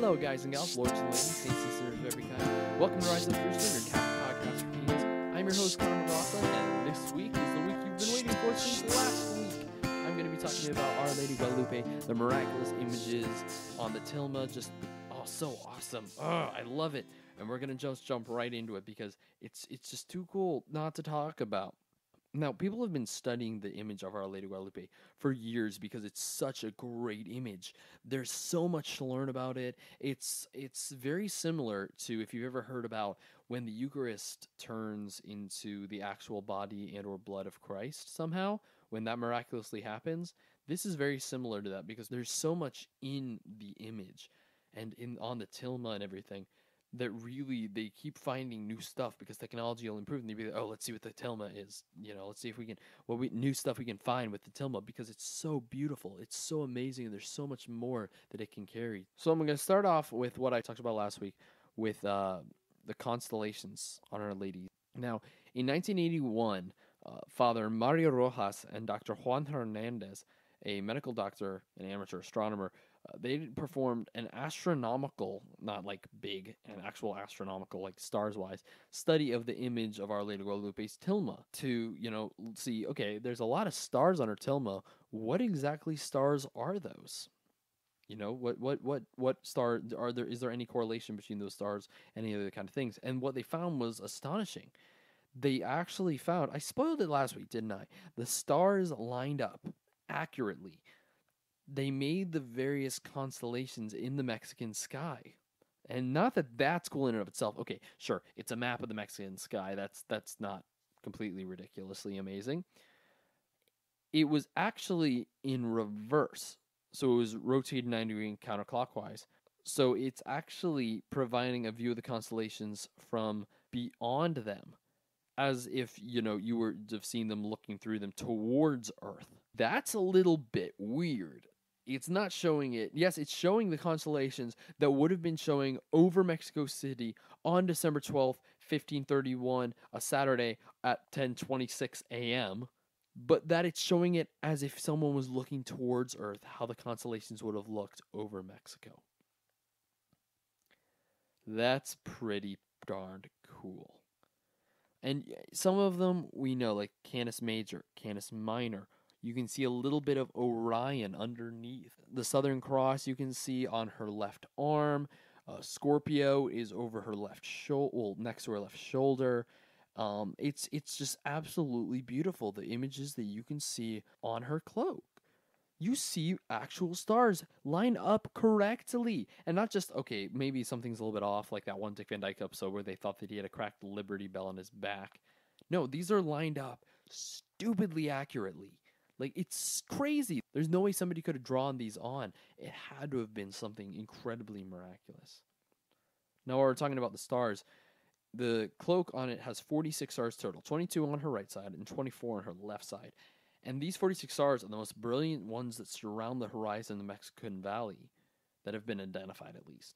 Hello, guys and gals, lords and ladies, saints and sinners of every kind. Welcome to Rise of the Christian, your Catholic podcast for teens. I'm your host, Connor McLaughlin, and this week is the week you've been waiting for since last week. I'm going to be talking about Our Lady of Guadalupe, the miraculous images on the tilma, just, so awesome. I love it. And we're going to just jump right into it because it's just too cool not to talk about. Now, people have been studying the image of Our Lady of Guadalupe for years because it's such a great image. There's so much to learn about it. It's very similar to, if you've ever heard about when the Eucharist turns into the actual body and or blood of Christ somehow, when that miraculously happens. This is very similar to that because there's so much in the image and on the tilma and everything that really they keep finding new stuff because technology will improve, and they'll be like, let's see what the tilma is. Let's see if we can new stuff we can find with the tilma because it's so beautiful, it's so amazing, and there's so much more that it can carry. So I'm going to start off with what I talked about last week with the constellations on Our Lady. Now, in 1981, Father Mario Rojas and Dr. Juan Hernandez, a medical doctor and amateur astronomer, they performed an astronomical, not like big, an actual astronomical, like stars-wise, study of the image of Our Lady of Guadalupe's tilma to, see, okay, there's a lot of stars on her tilma. What exactly stars are those? What star are there? Is there any correlation between those stars and any other kind of things? And what they found was astonishing. They actually found, I spoiled it last week, didn't I? The stars lined up accurately. They made the various constellations in the Mexican sky. And not that that's cool in and of itself. Okay, sure, it's a map of the Mexican sky. That's not completely ridiculously amazing. It was actually in reverse. So it was rotated 90 degrees counterclockwise. So it's actually providing a view of the constellations from beyond them, as if, you were to have seen them looking through them towards Earth. That's a little bit weird. It's not showing it. Yes, it's showing the constellations that would have been showing over Mexico City on December 12th, 1531, a Saturday at 10:26 a.m., but that it's showing it as if someone was looking towards Earth, how the constellations would have looked over Mexico. That's pretty darned cool. And some of them we know, like Canis Major, Canis Minor. You can see a little bit of Orion underneath. The Southern Cross you can see on her left arm. Scorpio is over her left shoulder, next to her left shoulder. It's just absolutely beautiful, the images that you can see on her cloak. You see actual stars line up correctly. And not just, okay, maybe something's a little bit off, like that one Dick Van Dyke episode where they thought that he had a cracked Liberty Bell on his back. No, these are lined up stupidly accurately. Like, it's crazy. There's no way somebody could have drawn these on. It had to have been something incredibly miraculous. Now, while we're talking about the stars, the cloak on it has 46 stars total, 22 on her right side and 24 on her left side. And these 46 stars are the most brilliant ones that surround the horizon of the Mexican Valley that have been identified, at least.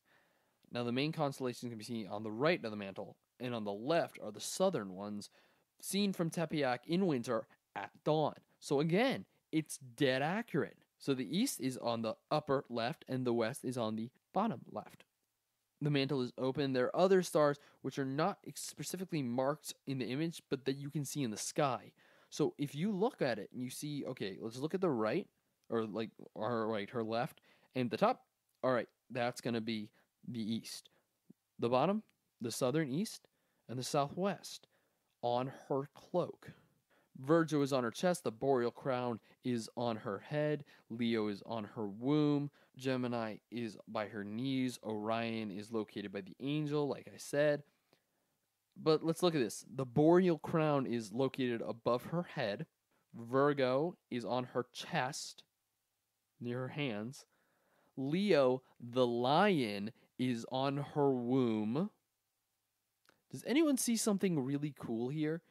Now, the main constellations can be seen on the right of the mantle, and on the left are the southern ones, seen from Tepeyac in winter at dawn. So again, it's dead accurate. So the east is on the upper left and the west is on the bottom left. The mantle is open. There are other stars which are not specifically marked in the image, but that you can see in the sky. So if you look at it and you see, okay, let's look at the right, or like our right, her left, and the top. All right, that's going to be the east. The bottom, the southern east, and the southwest on her cloak. Virgo is on her chest, the boreal crown is on her head, Leo is on her womb, Gemini is by her knees, Orion is located by the angel, like I said. But let's look at this. The boreal crown is located above her head, Virgo is on her chest, near her hands, Leo, the lion, is on her womb. Does anyone see something really cool here?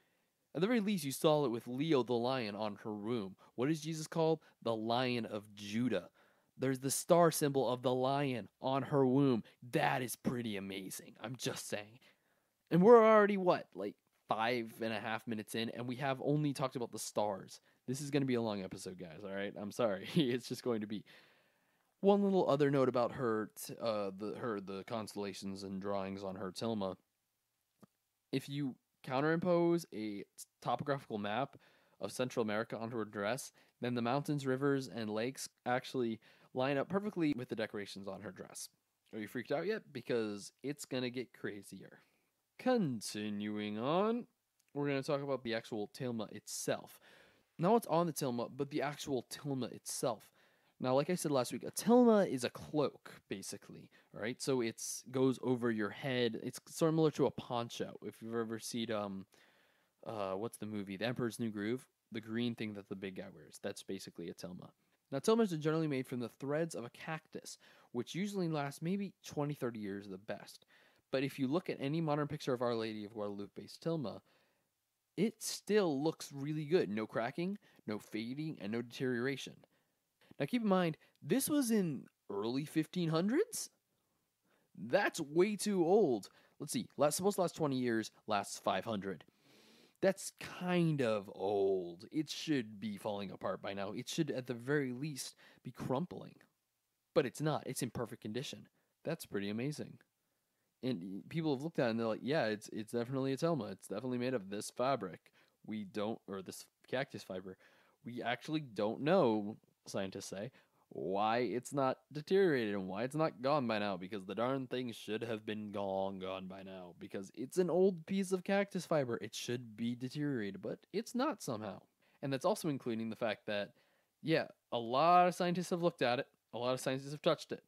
At the very least, you saw it with Leo the lion on her womb. What is Jesus called? The Lion of Judah. There's the star symbol of the lion on her womb. That is pretty amazing. I'm just saying. And we're already, like 5.5 minutes in, and we have only talked about the stars. This is going to be a long episode, guys, all right? I'm sorry. It's just going to be. One little other note about the constellations and drawings on her tilma. If you counterimpose a topographical map of Central America onto her dress, then the mountains, rivers, and lakes actually line up perfectly with the decorations on her dress. Are you freaked out yet? Because it's gonna get crazier. Continuing on, we're gonna talk about the actual tilma itself. Not what's on the tilma, but the actual tilma itself. Now, like I said last week, a tilma is a cloak, basically. All right, so it's goes over your head. It's similar to a poncho. If you've ever seen what's the movie, The Emperor's New Groove, the green thing that the big guy wears. That's basically a tilma. Now, tilmas are generally made from the threads of a cactus, which usually lasts maybe 20, 30 years at the best. But if you look at any modern picture of Our Lady of Guadalupe's tilma, it still looks really good. No cracking, no fading, and no deterioration. Now keep in mind, this was in early 1500s? That's way too old. Let's see, supposed to last 20 years, lasts 500. That's kind of old. It should be falling apart by now. It should, at the very least, be crumpling. But it's not. It's in perfect condition. That's pretty amazing. And people have looked at it and they're like, yeah, it's definitely a tilma. It's definitely made of this fabric. Or this cactus fiber. We actually don't know, scientists say, why it's not deteriorated and why it's not gone by now, because the darn thing should have been gone by now, because it's an old piece of cactus fiber. It should be deteriorated, but it's not somehow. And that's also including the fact that, yeah, a lot of scientists have looked at it, a lot of scientists have touched it,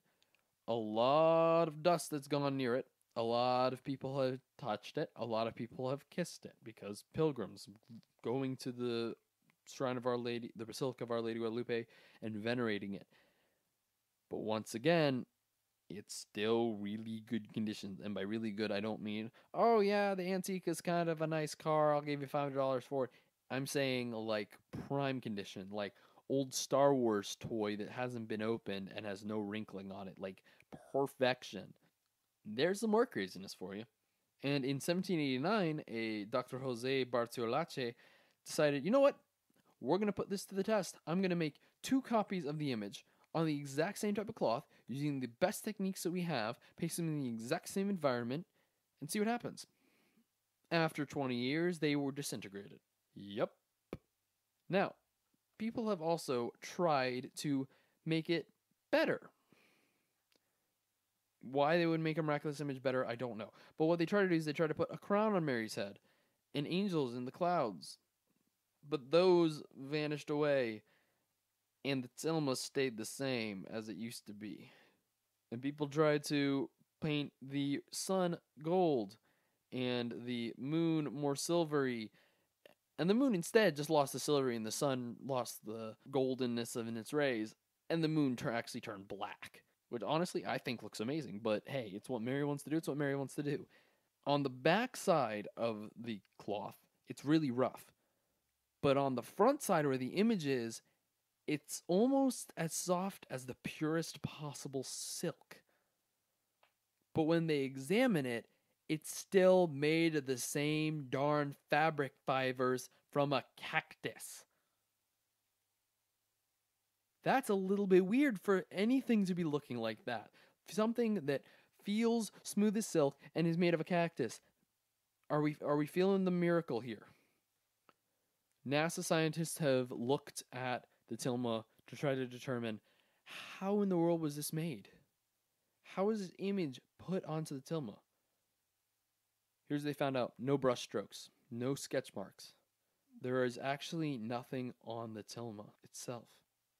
a lot of dust that's gone near it, a lot of people have touched it, a lot of people have kissed it, because pilgrims going to the shrine of Our Lady, the Basilica of Our Lady Guadalupe, and venerating it. But once again, it's still really good condition. And by really good, I don't mean, oh yeah, the Antique is kind of a nice car, I'll give you $500 for it. I'm saying like prime condition, like old Star Wars toy that hasn't been opened and has no wrinkling on it, like perfection. There's some more craziness for you. And in 1789, a Dr. Jose Bartolacci decided, you know what? We're going to put this to the test. I'm going to make 2 copies of the image on the exact same type of cloth, using the best techniques that we have, paste them in the exact same environment, and see what happens. After 20 years, they were disintegrated. Yep. Now, people have also tried to make it better. Why they would make a miraculous image better, I don't know. But what they try to do is they try to put a crown on Mary's head and angels in the clouds. But those vanished away, and the tilma stayed the same as it used to be. And people tried to paint the sun gold and the moon more silvery, and the moon instead just lost the silvery and the sun lost the goldenness of its rays, and the moon actually turned black, which honestly I think looks amazing. But hey, it's what Mary wants to do. It's what Mary wants to do. On the back side of the cloth, it's really rough. But on the front side where the image is, it's almost as soft as the purest possible silk. But when they examine it, it's still made of the same darn fabric fibers from a cactus. That's a little bit weird for anything to be looking like that. Something that feels smooth as silk and is made of a cactus. Are we feeling the miracle here? NASA scientists have looked at the tilma to try to determine, how in the world was this made? How was this image put onto the tilma? Here's what they found out. No brush strokes, no sketch marks. There is actually nothing on the tilma itself.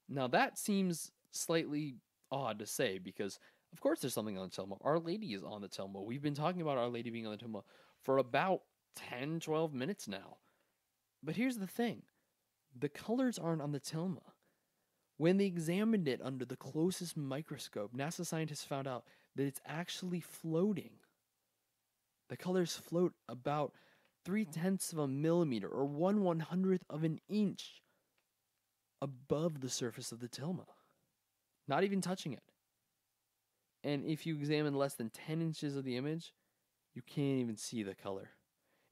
Now that seems slightly odd to say, because of course there's something on the tilma. Our Lady is on the tilma. We've been talking about Our Lady being on the tilma for about 10, 12 minutes now. But here's the thing. The colors aren't on the tilma. When they examined it under the closest microscope, NASA scientists found out that it's actually floating. The colors float about 0.3 of a millimeter, or 1/100th of an inch, above the surface of the tilma. Not even touching it. And if you examine less than 10 inches of the image, you can't even see the color.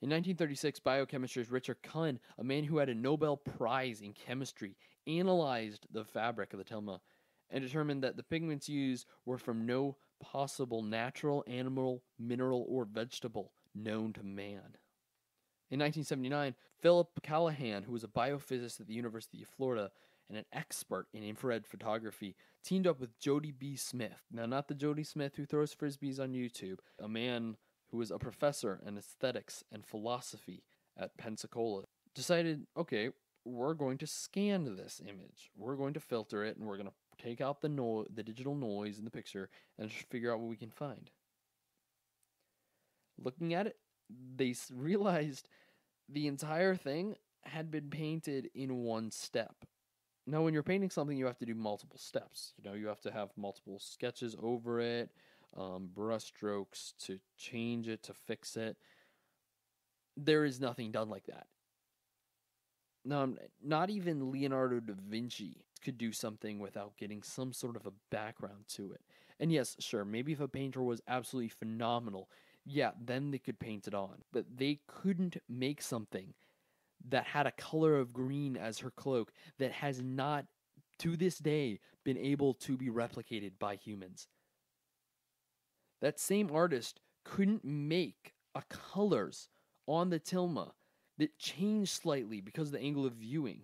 In 1936, biochemist Richard Kuhn, a man who had a Nobel Prize in chemistry, analyzed the fabric of the tilma and determined that the pigments used were from no possible natural, animal, mineral, or vegetable known to man. In 1979, Philip Callahan, who was a biophysicist at the University of Florida and an expert in infrared photography, teamed up with Jody B. Smith. Now, not the Jody Smith who throws frisbees on YouTube, a man who was a professor in aesthetics and philosophy at Pensacola, decided, okay, we're going to scan this image. We're going to filter it, and we're going to take out the digital noise in the picture and just figure out what we can find. Looking at it, they realized the entire thing had been painted in one step. Now, when you're painting something, you have to do multiple steps. You have to have multiple sketches over it, brush strokes to change it, to fix it. There is nothing done like that. Now, not even Leonardo da Vinci could do something without getting some sort of a background to it. And yes, sure, maybe if a painter was absolutely phenomenal, yeah, then they could paint it on. But they couldn't make something that had a color of green as her cloak that has not, to this day, been able to be replicated by humans. That same artist couldn't make colors on the tilma that changed slightly because of the angle of viewing.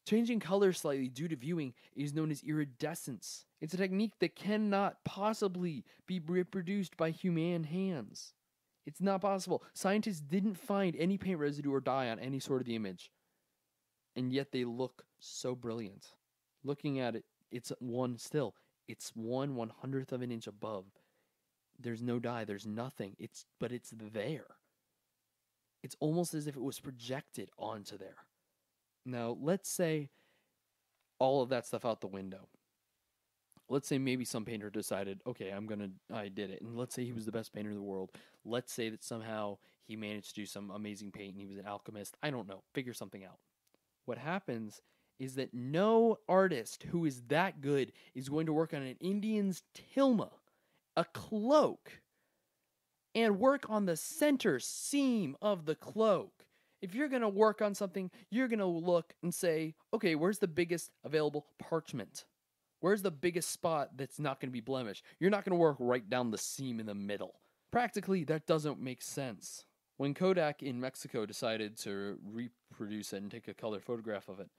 Changing colors slightly due to viewing is known as iridescence. It's a technique that cannot possibly be reproduced by human hands. It's not possible. Scientists didn't find any paint residue or dye on any sort of the image. And yet they look so brilliant. Looking at it, it's one still. It's 1/100th of an inch above. There's no dye, there's nothing. But it's there. It's almost as if it was projected onto there. Now, let's say all of that stuff out the window. Let's say maybe some painter decided, okay, I did it. And let's say he was the best painter in the world. Let's say that somehow he managed to do some amazing paint and he was an alchemist. I don't know. Figure something out. What happens is that no artist who is that good is going to work on an Indian's tilma, a cloak, and work on the center seam of the cloak. If you're going to work on something, you're going to look and say, okay, where's the biggest available parchment? Where's the biggest spot that's not going to be blemished? You're not going to work right down the seam in the middle. Practically, that doesn't make sense. When Kodak in Mexico decided to reproduce it and take a color photograph of it,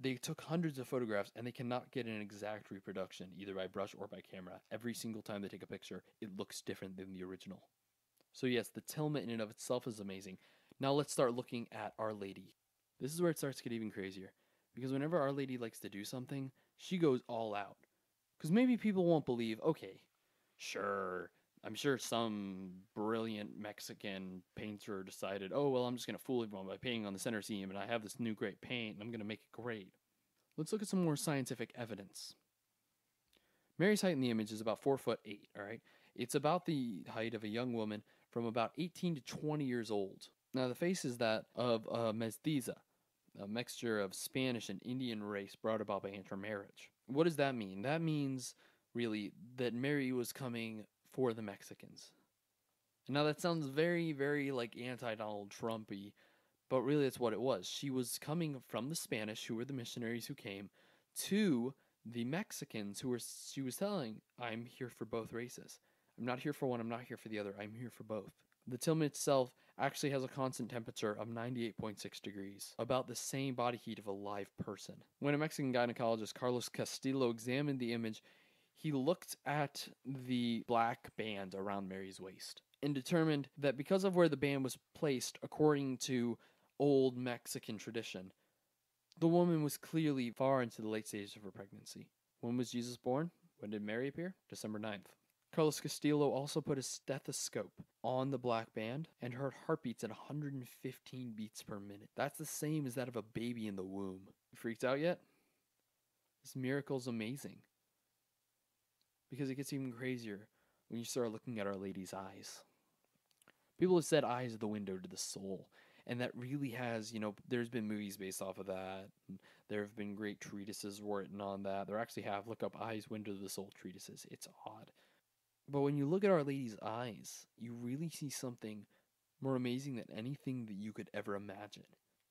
they took hundreds of photographs and they cannot get an exact reproduction, either by brush or by camera. Every single time they take a picture, it looks different than the original. So yes, the tilma in and of itself is amazing. Now let's start looking at Our Lady. This is where it starts to get even crazier. Because whenever Our Lady likes to do something, she goes all out. Because maybe people won't believe, okay, sure, I'm sure some brilliant Mexican painter decided, oh, well, I'm just going to fool everyone by painting on the center seam, and I have this new great paint, and I'm going to make it great. Let's look at some more scientific evidence. Mary's height in the image is about 4'8", all right? It's about the height of a young woman from about 18 to 20 years old. Now, the face is that of a mestiza, a mixture of Spanish and Indian race brought about by intermarriage. What does that mean? That means, really, that Mary was coming for the Mexicans. And now that sounds very, very like anti-Donald Trump-y, but really that's what it was. She was coming from the Spanish, who were the missionaries who came, to the Mexicans, she was telling, I'm here for both races. I'm not here for one, I'm not here for the other, I'm here for both. The tilma itself actually has a constant temperature of 98.6 degrees, about the same body heat of a live person. When a Mexican gynecologist, Carlos Castillo, examined the image, he looked at the black band around Mary's waist and determined that because of where the band was placed according to old Mexican tradition, the woman was clearly far into the late stages of her pregnancy. When was Jesus born? When did Mary appear? December 9th. Carlos Castillo also put a stethoscope on the black band and heard heartbeats at 115 beats per minute. That's the same as that of a baby in the womb. You freaked out yet? This miracle's amazing. Because it gets even crazier when you start looking at Our Lady's eyes. People have said eyes are the window to the soul. And that really has, there's been movies based off of that. And there have been great treatises written on that. There actually have, look up eyes, window to the soul treatises. It's odd. But when you look at Our Lady's eyes, you really see something more amazing than anything that you could ever imagine.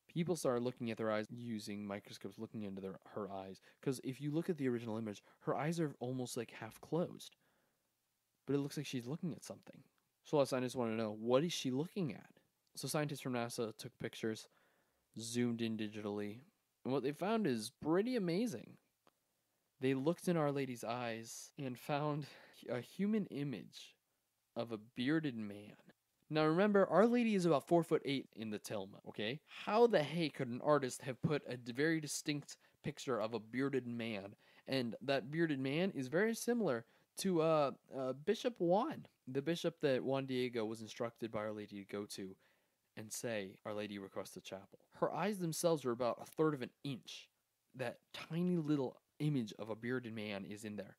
People started looking at their eyes using microscopes, looking into her eyes. Because if you look at the original image, her eyes are almost like half closed. But it looks like she's looking at something. So a lot of scientists want to know, what is she looking at? So scientists from NASA took pictures, zoomed in digitally, and what they found is pretty amazing. They looked in Our Lady's eyes and found a human image of a bearded man. Now remember, Our Lady is about 4'8" in the Toma, okay? How the heck could an artist have put a very distinct picture of a bearded man? And that bearded man is very similar to Bishop Juan, the bishop that Juan Diego was instructed by Our Lady to go to and say, Our Lady requests a chapel. Her eyes themselves are about 1/3 of an inch. That tiny little image of a bearded man is in there.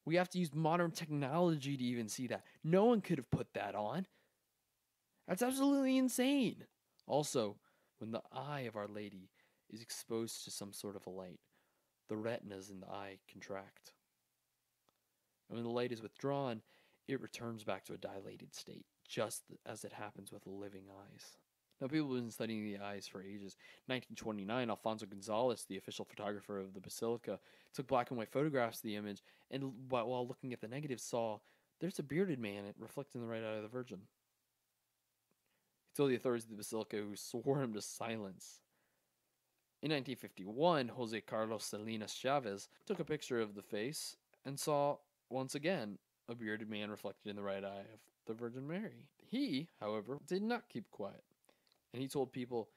We have to use modern technology to even see that. No one could have put that on. That's absolutely insane. Also, when the eye of Our Lady is exposed to some sort of a light, the retinas in the eye contract. And when the light is withdrawn, it returns back to a dilated state, just as it happens with living eyes. Now, people have been studying the eyes for ages. In 1929, Alfonso Gonzalez, the official photographer of the basilica, took black and white photographs of the image, and while looking at the negatives, saw there's a bearded man reflecting the right eye of the Virgin. He told the authorities of the basilica, who swore him to silence. In 1951, Jose Carlos Salinas Chavez took a picture of the face and saw, once again, a bearded man reflected in the right eye of the Virgin Mary. He, however, did not keep quiet. And he told people,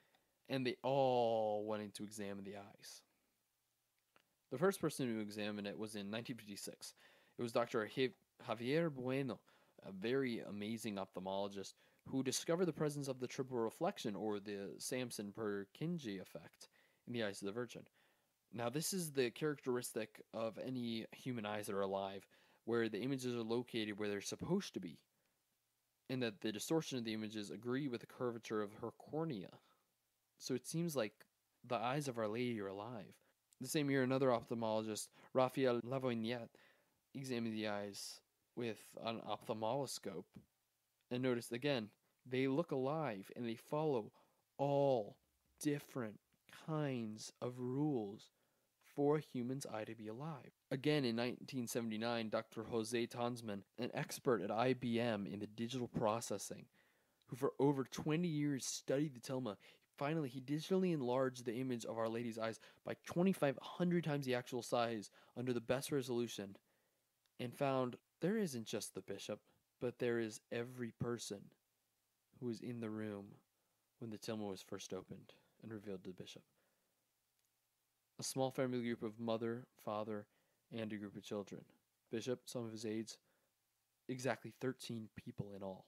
and they all went in to examine the eyes. The first person to examine it was in 1956. It was Dr. Javier Bueno, a very amazing ophthalmologist who discovered the presence of the triple reflection, or the Samson-Purkinje effect, in the eyes of the Virgin. Now, this is the characteristic of any human eyes that are alive, where the images are located where they're supposed to be, and that the distortion of the images agree with the curvature of her cornea. So it seems like the eyes of Our Lady are alive. The same year, another ophthalmologist, Raphael Lavoignet, examined the eyes with an ophthalmoscope and noticed, again, they look alive and they follow all different kinds of rules for a human's eye to be alive. Again, in 1979, Dr. Jose Tonsman, an expert at IBM in the digital processing, who for over 20 years studied the Toma, finally he digitally enlarged the image of Our Lady's eyes by 2,500 times the actual size under the best resolution, and found there isn't just the bishop, but there is every person who was in the room when the Toma was first opened and revealed to the bishop. A small family group of mother, father, and a group of children. Bishop, some of his aides, exactly 13 people in all.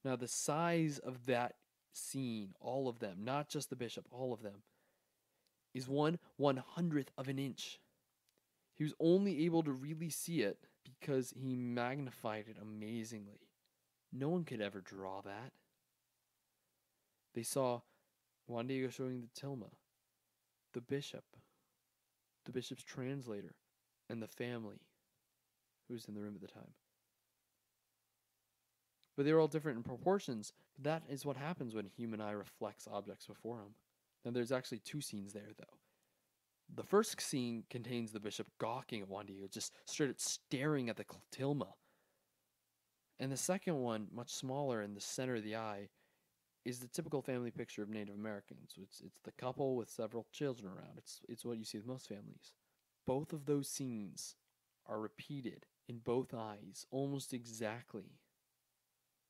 Now, the size of that scene, all of them, not just the bishop, all of them, is 1/100th of an inch. He was only able to really see it because he magnified it amazingly. No one could ever draw that. They saw Juan Diego showing the Toma, the bishop's translator, and the family who was in the room at the time. But they were all different in proportions. That is what happens when human eye reflects objects before him. Now, there's actually two scenes there, though. The first scene contains the bishop gawking at Juan Diego, just straight up staring at the tilma. And the second one, much smaller in the center of the eye, is the typical family picture of Native Americans. It's the couple with several children around. It's what you see with most families. Both of those scenes are repeated in both eyes almost exactly,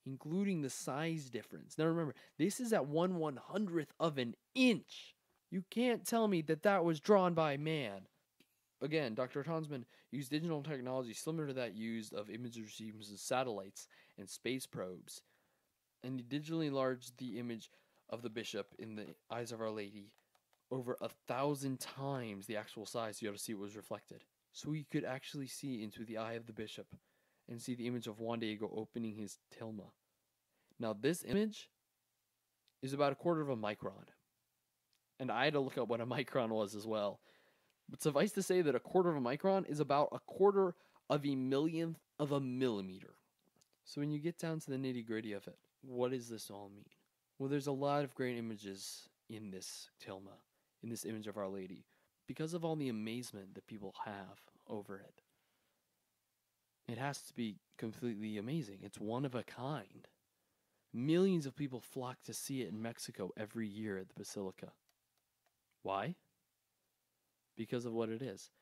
including the size difference. Now remember, this is at 1/100th of an inch. You can't tell me that that was drawn by man. Again, Dr. Tonsman used digital technology similar to that used of images received from satellites and space probes, and he digitally enlarged the image of the bishop in the eyes of Our Lady over 1,000 times the actual size, so you ought to see what was reflected. So he could actually see into the eye of the bishop and see the image of Juan Diego opening his tilma. Now, this image is about 1/4 of a micron. And I had to look up what a micron was as well. But suffice to say that 1/4 of a micron is about 1/4 of a millionth of a millimeter. So when you get down to the nitty-gritty of it, what does this all mean? Well, there's a lot of great images in this tilma, in this image of Our Lady, because of all the amazement that people have over it. It has to be completely amazing. It's one of a kind. Millions of people flock to see it in Mexico every year at the Basilica. Why? Because of what it is.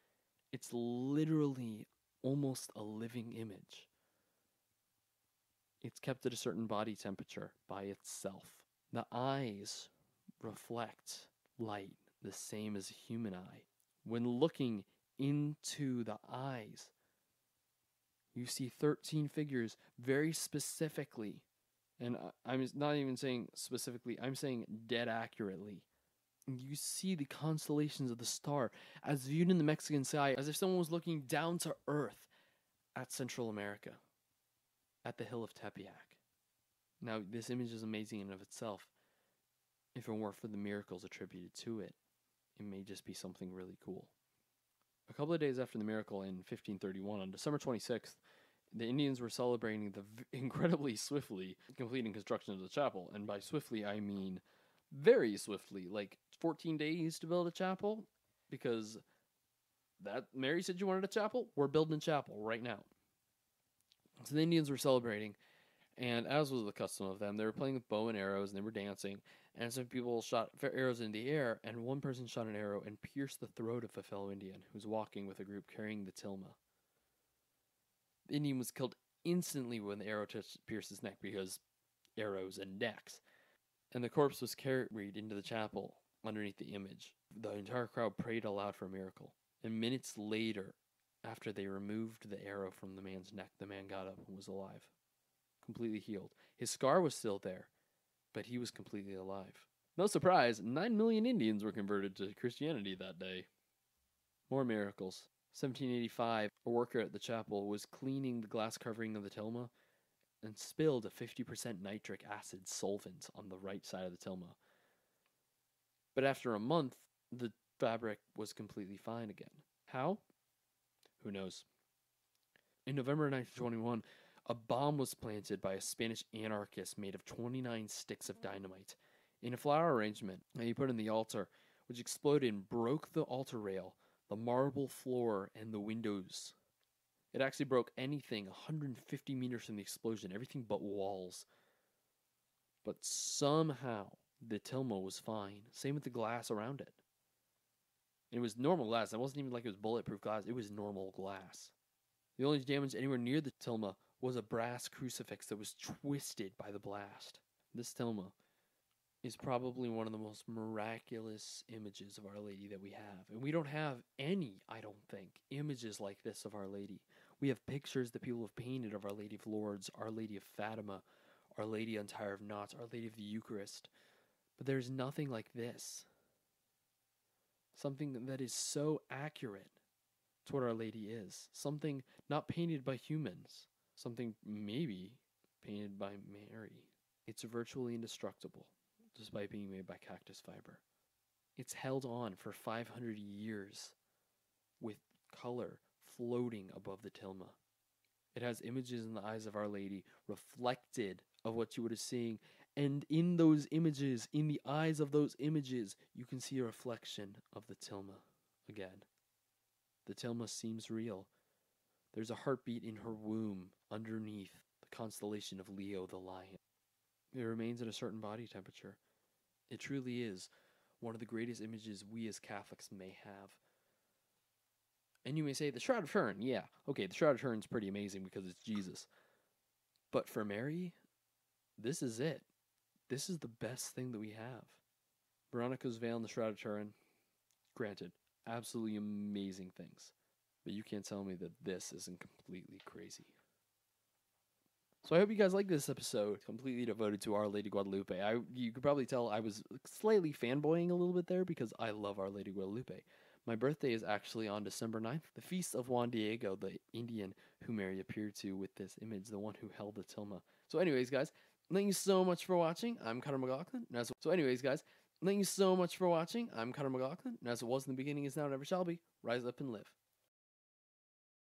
It's literally almost a living image. It's kept at a certain body temperature by itself. The eyes reflect light the same as a human eye. When looking into the eyes, you see 13 figures very specifically. And I'm not even saying specifically, I'm saying dead accurately. You see the constellations of the star as viewed in the Mexican sky, as if someone was looking down to earth at Central America, at the hill of Tepeyac. Now, this image is amazing in and of itself. If it weren't for the miracles attributed to it, it may just be something really cool. A couple of days after the miracle in 1531, on December 26th, the Indians were celebrating the incredibly swiftly completing construction of the chapel. And by swiftly, I mean very swiftly, like 14 days to build a chapel, because that Mary said you wanted a chapel, we're building a chapel right now. So the Indians were celebrating, and as was the custom of them, they were playing with bow and arrows, and they were dancing, and some people shot arrows in the air, and one person shot an arrow and pierced the throat of a fellow Indian who was walking with a group carrying the tilma. The Indian was killed instantly when the arrow pierced his neck, because arrows and necks. And the corpse was carried into the chapel underneath the image. The entire crowd prayed aloud for a miracle. And minutes later, after they removed the arrow from the man's neck, the man got up and was alive, completely healed. His scar was still there, but he was completely alive. No surprise, 9 million Indians were converted to Christianity that day. More miracles. 1785, a worker at the chapel was cleaning the glass covering of the tilma and spilled a 50% nitric acid solvent on the right side of the tilma. But after a month, the fabric was completely fine again. How? Who knows? In November 1921, a bomb was planted by a Spanish anarchist made of 29 sticks of dynamite in a flower arrangement that he put in the altar, which exploded and broke the altar rail, the marble floor, and the windows. It actually broke anything 150 meters from the explosion, everything but walls. But somehow, the tilma was fine. Same with the glass around it. It was normal glass. It wasn't even like it was bulletproof glass. It was normal glass. The only damage anywhere near the tilma was a brass crucifix that was twisted by the blast. This tilma is probably one of the most miraculous images of Our Lady that we have. And we don't have any, I don't think, images like this of Our Lady. We have pictures that people have painted of Our Lady of Lourdes, Our Lady of Fatima, Our Lady Untied of Knots, Our Lady of the Eucharist. But there's nothing like this. Something that is so accurate to what Our Lady is. Something not painted by humans. Something maybe painted by Mary. It's virtually indestructible, despite being made by cactus fiber. It's held on for 500 years with color floating above the tilma. It has images in the eyes of Our Lady reflected of what you would have seen. And in those images, in the eyes of those images, you can see a reflection of the tilma again. The tilma seems real. There's a heartbeat in her womb underneath the constellation of Leo the lion. It remains at a certain body temperature. It truly is one of the greatest images we as Catholics may have. And you may say, the Shroud of Turin, yeah. Okay, the Shroud of Turin's pretty amazing because it's Jesus. But for Mary, this is it. This is the best thing that we have. Veronica's veil and the Shroud of Turin, granted, absolutely amazing things. But you can't tell me that this isn't completely crazy. So I hope you guys like this episode, completely devoted to Our Lady Guadalupe. You could probably tell I was slightly fanboying a little bit there because I love Our Lady Guadalupe. My birthday is actually on December 9th, the feast of Juan Diego, the Indian who Mary appeared to with this image, the one who held the tilma. So anyways, guys, thank you so much for watching. I'm Connor McLaughlin. As it was in the beginning, is now, and ever shall be. Rise up and live.